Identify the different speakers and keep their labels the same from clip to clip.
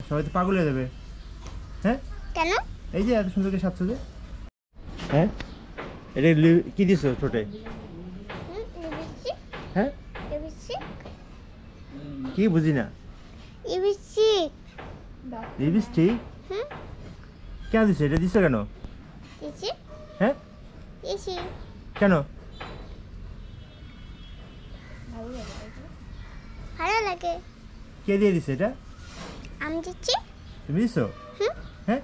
Speaker 1: সবাই তো পাগল হয়ে যাবে। হ্যাঁ
Speaker 2: কেন?
Speaker 1: এই যে এত সুন্দর করে সাজছো যে। হ্যাঁ এটা কি দিছো ছোটে? হ্যাঁ কি বুঝি না। লিপস্টিক কেন দিছো? এটা দিছো কেন? হ্যাঁ কেন?
Speaker 2: ভালো লাগে।
Speaker 1: কে দিয়ে দিছে এটা?
Speaker 2: আমি দিচ্ছি।
Speaker 1: তুমি দিছো? হ্যাঁ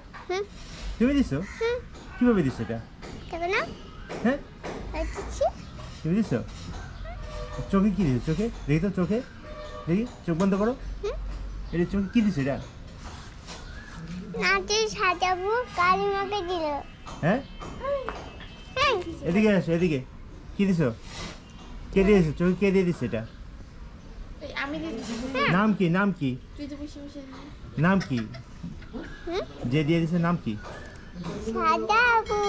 Speaker 1: তুমি দিছো? কিভাবে দিছো এটা?
Speaker 2: দেখো না,
Speaker 1: হ্যাঁ
Speaker 2: দিচ্ছি।
Speaker 1: তুমি দিছো? চোখে কি দিছো? চোখে দেখি তো, চোখে দেখি, চোখ বন্ধ করো। এটা চোখে কি দিছো এটা?
Speaker 2: নাচে সাজাবো, কালী মাকে দিল।
Speaker 1: হ্যাঁ এদিকে আসো, এদিকে। কি দিছো? কে দিয়েছো? চোখে কে দিয়ে দিছে এটা?
Speaker 3: আমি দিচ্ছি।
Speaker 1: নাম কি? নাম কি?
Speaker 3: তুই তো বসে বসে
Speaker 1: নাম কি? যে দিয়ে দিছে নাম কি?
Speaker 2: সাজাবো।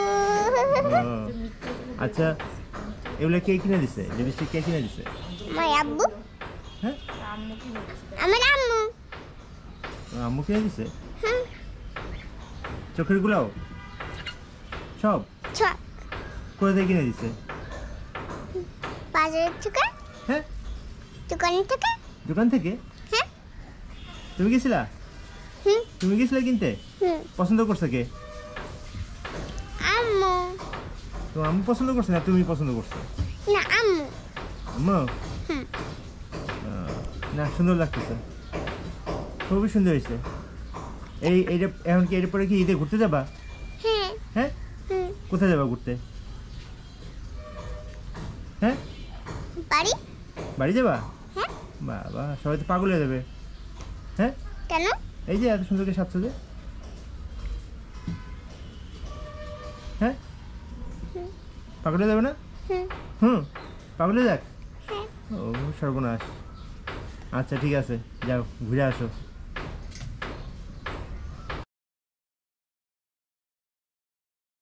Speaker 1: ও, আচ্ছা এগুলো কে কিনে দিছে? লিপস্টিক কে কিনে দিছে?
Speaker 2: আমার আব্বু।
Speaker 1: হ্যাঁ
Speaker 3: আম্মু কি বলছে?
Speaker 2: আমার আম্মু।
Speaker 1: আম্মু কিনে দিছে? চোখের গুলাও সব
Speaker 2: সব
Speaker 1: কোথা থেকে কিনে দিছে?
Speaker 2: বাজারের থেকে,
Speaker 1: হ্যাঁ
Speaker 2: দোকানের থেকে।
Speaker 1: দোকান থেকে?
Speaker 2: হ্যাঁ।
Speaker 1: তুমি গেছিলা? তুমি গেছিলে কিনতে? পছন্দ করছে কে?
Speaker 2: আম্মু।
Speaker 1: তোমার আম্মু পছন্দ করছে না তুমি পছন্দ করছো?
Speaker 2: না, আম্মু।
Speaker 1: আম্মু না, সুন্দর লাগতেছে, খুবই সুন্দর হয়েছে। এইটা এখন কি এর পরে কি ঈদে ঘুরতে যাবা?
Speaker 2: হ্যাঁ।
Speaker 1: হ্যাঁ কোথায় যাবা ঘুরতে? হ্যাঁ
Speaker 2: বাড়ি।
Speaker 1: বাড়ি যাবা?
Speaker 2: হ্যাঁ।
Speaker 1: বাবা সবাই তো পাগল হয়ে যাবে। হ্যাঁ
Speaker 2: কেন?
Speaker 1: এই যে এত সুন্দর করে সাজছো যে। হ্যাঁ পাগল হয়ে যাবে না? পাগল হয়ে যাক। ও সর্বনাশ। আচ্ছা ঠিক আছে, যাও ঘুরে আসো।